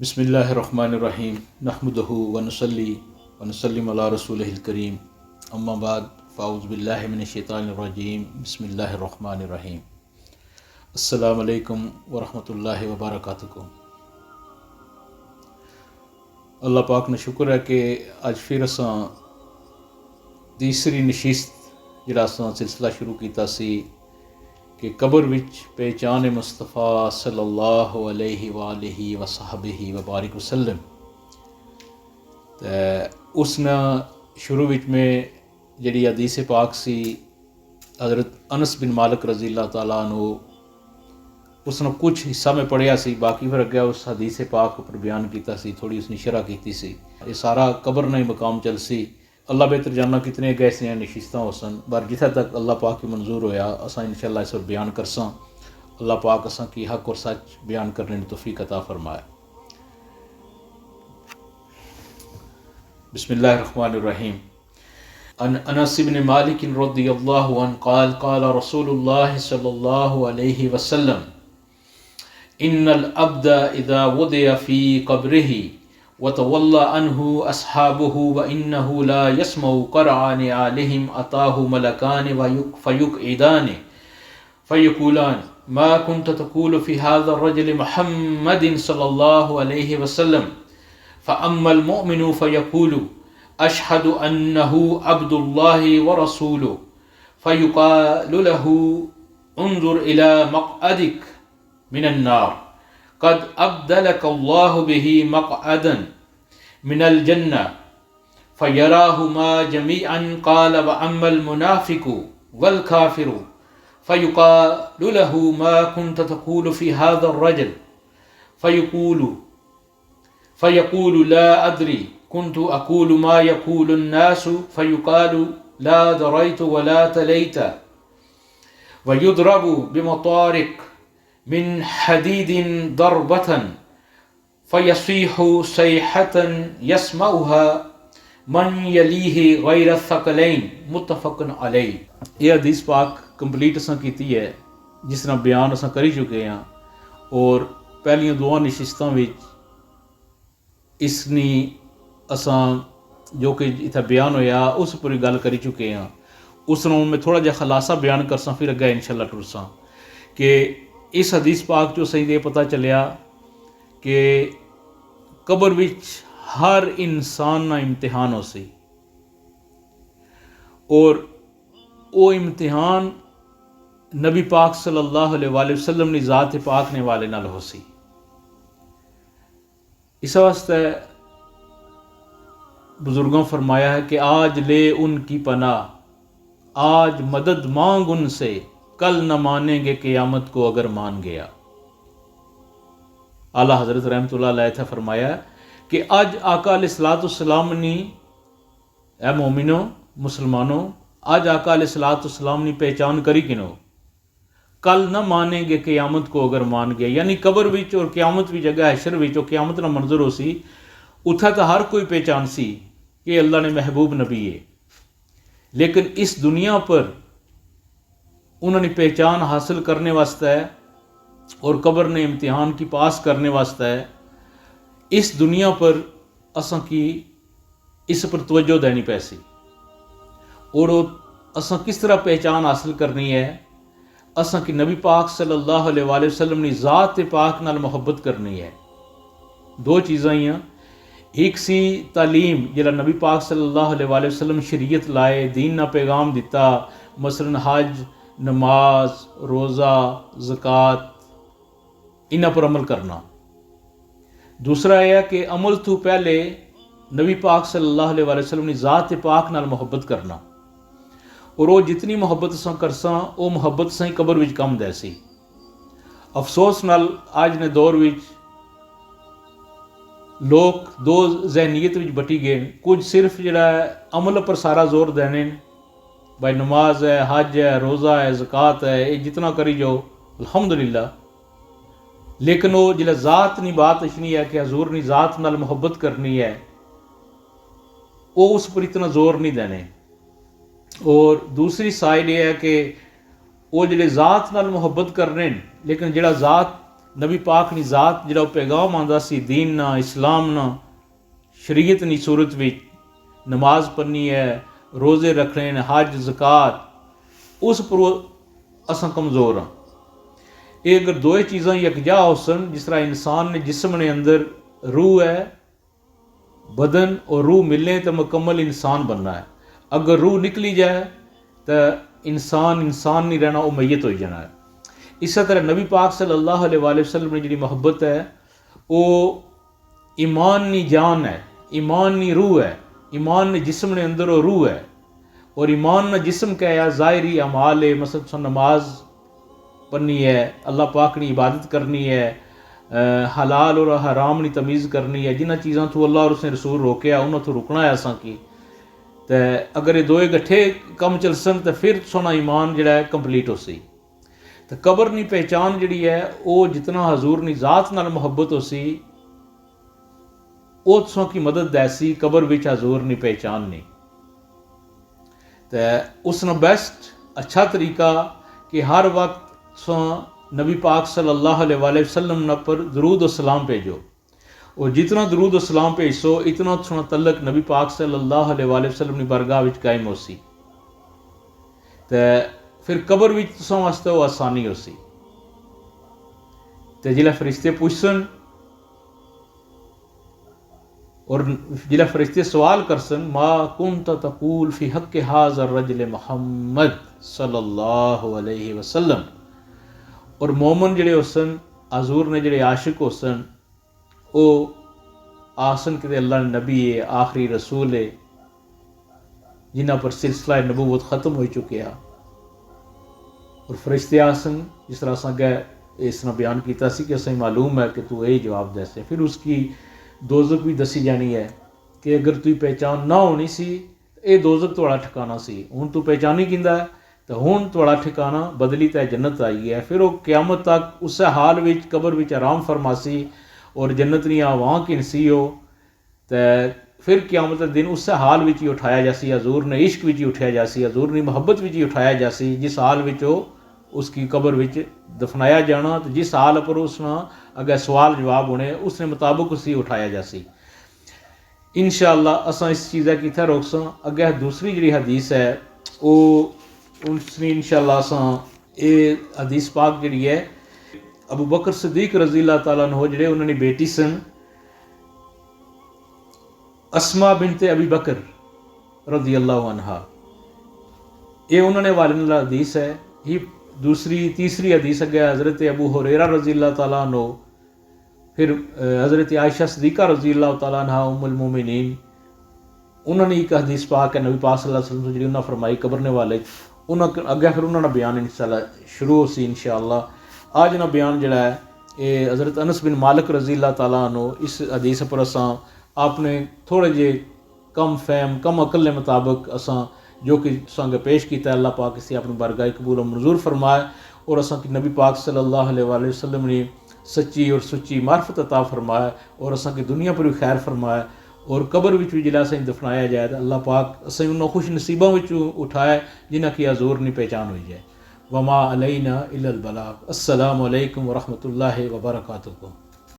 بسم اللہ الرحمن الرحیم نحمدہ ونصلی ونسلم علی رسولہ الکریم اما بعد فاعوذ باللہ من الشیطان الرجیم بسم اللہ الرحمن الرحیم السلام علیکم ورحمۃ اللہ وبرکاتہ۔ اللہ پاک نے شکر ہے کہ اج پھر اساں تیسری نشست جڑا اساں سلسلہ شروع کیتا سی کہ قبر وچ پہچان مصطفیٰ صلی اللہ علیہ وآلہ وصحبہ وبارک وسلم۔ اس نے شروع وچ میں جڑی حدیث پاک سی حضرت انس بن مالک رضی اللہ تعالیٰ عنہ اس نے کچھ حصہ میں پڑھیا سی، باقی پھر اگیا اس حدیث پاک پر بیان کیتا سی، تھوڑی اس نے شرح کیتی سی۔ یہ سارا قبر نہیں مقام چل سی، اللہ بہتر جاننا کتنے گئے ہیں نشستاں ہو سن، بار جتھے تک اللہ پاک کی منظور ہویا اساں انشاءاللہ اس پر بیان کرساں۔ اللہ پاک اساں کی حق اور سچ بیان کرنے کی توفیق عطا فرمائے۔ بسم اللہ الرحمن الرحیم۔ عن انس بن مالک رضی اللہ عنہ قال قال رسول اللہ صلی اللہ علیہ وسلم ان العبد اذا وضع في قبره وتولى عنه أصحابه وإنه لا يسمع قرع نعالهم أتاه ملكان فيقعدان فيقولان ما كنت تقول في هذا الرجل محمد صلى الله عليه وسلم فأما المؤمن فيقول أشهد أنه عبد الله ورسوله فيقال له انظر إلى مقعدك من النار قد أبدلك الله به مقعدا من الجنة فيراهما جميعا قال وأما المنافق والكافر فيقال له ما كنت تقول في هذا الرجل فيقول لا أدري كنت أقول ما يقول الناس فيقال لا دريت ولا تليت ويضرب بمطارق من حديد ضربة فيصيح صيحة يسمعها من يليه غير الثقلين متفق علیہ۔ یہ حدیث پاک کمپلیٹ اساں کیتی ہے جس طرح بیان اساں کری چکے ہیں، اور پہلیاں دو نشستاں وچ اس نی اساں جو کہ اتھا بیان ہویا اس پر گل کری چکے ہیں۔ اس نوں میں تھوڑا جا خلاصہ بیان کرساں پھر اگے انشاءاللہ ٹرساں کہ اس حدیث پاک جو صحیح دے پتہ چلیا کہ قبر وچ ہر انسان نا امتحان ہو سی، اور وہ امتحان نبی پاک صلی اللہ علیہ وآلہ وسلم نے ذات پاک نے والے نال ہو سی۔ اس واسطے بزرگوں فرمایا ہے کہ آج لے ان کی پناہ، آج مدد مانگ ان سے، کل نہ مانیں گے قیامت کو اگر مان گیا۔ اعلیٰ حضرت رحمۃ اللہ علیہ تھا فرمایا کہ آج آقا علیہ الصلوۃ والسلام نے اے مومنوں مسلمانوں آج آقا علیہ الصلوۃ والسلام نے پہچان کری کنو، کل نہ مانیں گے قیامت کو اگر مان گیا۔ یعنی قبر وچ اور قیامت بھی جگہ حشر وچ اور قیامت نہ منظر ہو سی، اتھا تو ہر کوئی پہچان سی کہ اللہ نے محبوب نبی ہے، لیکن اس دنیا پر انہوں نے پہچان حاصل کرنے واسطے اور قبر نے امتحان کی پاس کرنے واسطے اس دنیا پر اساں کی اس پر توجہ دینی پیسی، اور اساں کس طرح پہچان حاصل کرنی ہے؟ اساں کی نبی پاک صلی اللہ علیہ وآلہ وسلم نے ذات پاک نال محبت کرنی ہے۔ دو چیزاں ہی ہیں، ایک سی تعلیم جڑا نبی پاک صلی اللہ علیہ وآلہ وسلم شریعت لائے، دین نا پیغام دیتا، مثلا حج، نماز، روزہ، زکوٰۃ، انہاں پر عمل کرنا۔ دوسرا یہ ہے کہ عمل تو پہلے نبی پاک صلی اللہ علیہ وآلہ وسلم نے ذات پاک نال محبت کرنا، اور وہ جتنی محبت ساں کرساں وہ محبت ساں قبر وچ کم دے سی۔ افسوس نال آج نے دور وچ لوگ دو ذہنیت وچ بٹی گئے، کچھ صرف جڑا عمل پر سارا زور دینے، بھائی نماز ہے، حج ہے، روزہ ہے، زکوٰۃ ہے، یہ جتنا کری جاؤ الحمدللہ، لیکن وہ جلے ذات نی بات اشنی ہے کہ حضور نی ذات نال محبت کرنی ہے، وہ اس پر اتنا زور نہیں دینے۔ اور دوسری سائڈ یہ ہے کہ وہ جلے ذات نال محبت کرنے لیکن جڑا ذات نبی پاک نی ذات جڑا پیغام آندا سی دین نا اسلام نا شریعت نی صورت وچ نماز پڑھنی ہے روزے رکھنے ہیں حج زکوٰۃ اس پر اساں کمزور ہاں یہ اگر دوئے چیزاں یکجا ہو سن جس طرح انسان نے جسم نے اندر روح ہے بدن اور روح ملنے تو مکمل انسان بننا ہے اگر روح نکلی جائے تو انسان نہیں رہنا وہ میت ہو جانا ہے اسی طرح نبی پاک صلی اللہ علیہ وآلہ وسلم نے جڑی محبت ہے وہ ایمان نی جان ہے ایمان نی روح ہے ایمان نے جسم نے اندر وہ روح ہے اور ایمان نہ جسم کا ہے ظاہری اعمال ہے مثلا نماز پڑھنی ہے اللہ پاک نے عبادت کرنی ہے حلال اور حرام نی تمیز کرنی ہے جنہ چیزاں تو اللہ اور اس نے رسول روکیا انہوں تو رکنا ہے اساں کی تو اگر یہ دوئے گٹھے کم چل سن تو پھر سونا ایمان جڑا ہے کمپلیٹ ہو سی تو قبر نی پہچان جڑی ہے وہ جتنا حضور نی ذات نال محبت ہو سی وہ تساں کی مدد دے سی قبر وچ حضور نی پہچان نہیں تو اس نے بیسٹ اچھا طریقہ کہ ہر وقت نبی پاک صلی اللہ علیہ وآلہ وسلم پر درود و سلام بھیجو اور جتنا درود و سلام بھیجو اتنا سونا تعلق نبی پاک صلی اللہ علیہ وآلہ وسلم کی بارگاہ وچ قائم ہو سی تو پھر قبر وچ تساں واسطے وہ آسانی ہو سی تو جلے فرشتے پوچھسن اور جلے فرشتے سوال کرسن ما کنت تقول فی حق ھذا الرجل محمد صلی اللہ علیہ وسلم اور مومن جڑے ہوسن حضور نے جڑے عاشق ہوسن او آسن کہ اللہ نبی ہے آخری رسول ہے جنہ پر سلسلہ نبوت ختم ہو چکیا اور فرشتے آسن جس طرح اساں گئے اس نے بیان کیتا سی کہ اسیں معلوم ہے کہ تو یہی جواب دے سے پھر اس کی دوزخ بھی دسی جانی ہے کہ اگر تو پہچان نہ ہونی سی اے دوزخ تھوڑا ٹھکانا سی ہن تو پہچانی کیندا ہے تو ہن تھوڑا ٹھکانا بدلی تے جنت آئی ہے پھر وہ قیامت تک اس حال وچ قبر وچ آرام فرماسی اور جنت نی آواں کنسی ہو تے پھر قیامت کے دن اس حال وچ ہی اٹھایا جاسی حضور نے عشق وچ ہی اٹھایا جاسی حضور نے محبت وچ ہی اٹھایا جاسی جس حال وچ اس کی قبر وچ دفنایا جانا تو جس حال پر اس نے اگر سوال جواب ہونے اس نے مطابق اسی اٹھایا جاسی انشاءاللہ اساں اس چیزیں کیتا روک ساں اگے دوسری جڑی حدیث ہے وہ اس نے انشاءاللہ اساں یہ حدیث پاک جڑی ہے ابو بکر صدیق رضی اللہ تعالیٰ عنہ جڑے انہوں نے بیٹی سن اسما بنت ابی بکر رضی اللہ عنہ یہ انہوں نے والد حدیث ہے یہ تیسری حدیث اگے حضرت ابو ہریرہ رضی اللہ تعالیٰ عنہ پھر حضرت عائشہ صدیقہ رضی اللہ تعالیٰ عنہ ام المومنین انہوں نے ایک حدیث پاک ہے نبی پاک صلی اللہ علیہ وسلم سے جڑی انہوں نے فرمائی قبرنے والے انہوں اگے پھر انہوں نے بیان انشاءاللہ شروع ہو سی انشاءاللہ آج نا بیان جڑا ہے یہ حضرت انس بن مالک رضی اللہ تعالیٰ عنہ اس حدیث پر اساں آپ نے تھوڑے جے کم فہم کم عقل کے مطابق اساں جو کہ سانگ پیش کیتا ہے اللہ پاک اسی اپنی بارگاہ قبول و منظور فرمائے اور اساں کی نبی پاک صلی اللہ علیہ وآلہ وسلم نے سچی اور سچی معرفت عطا فرمائے اور اساں کی دنیا پر بھی خیر فرمائے اور قبر وچ بھی جلا سائیں دفنایا جائے تو اللہ پاک اساں انہوں خوش نصیبوں وچ اٹھائے جنہ کی حضور نہیں پہچان ہوئی جائے وما علینا الا البلاغ السلام علیکم ورحمۃ اللہ وبرکاتہ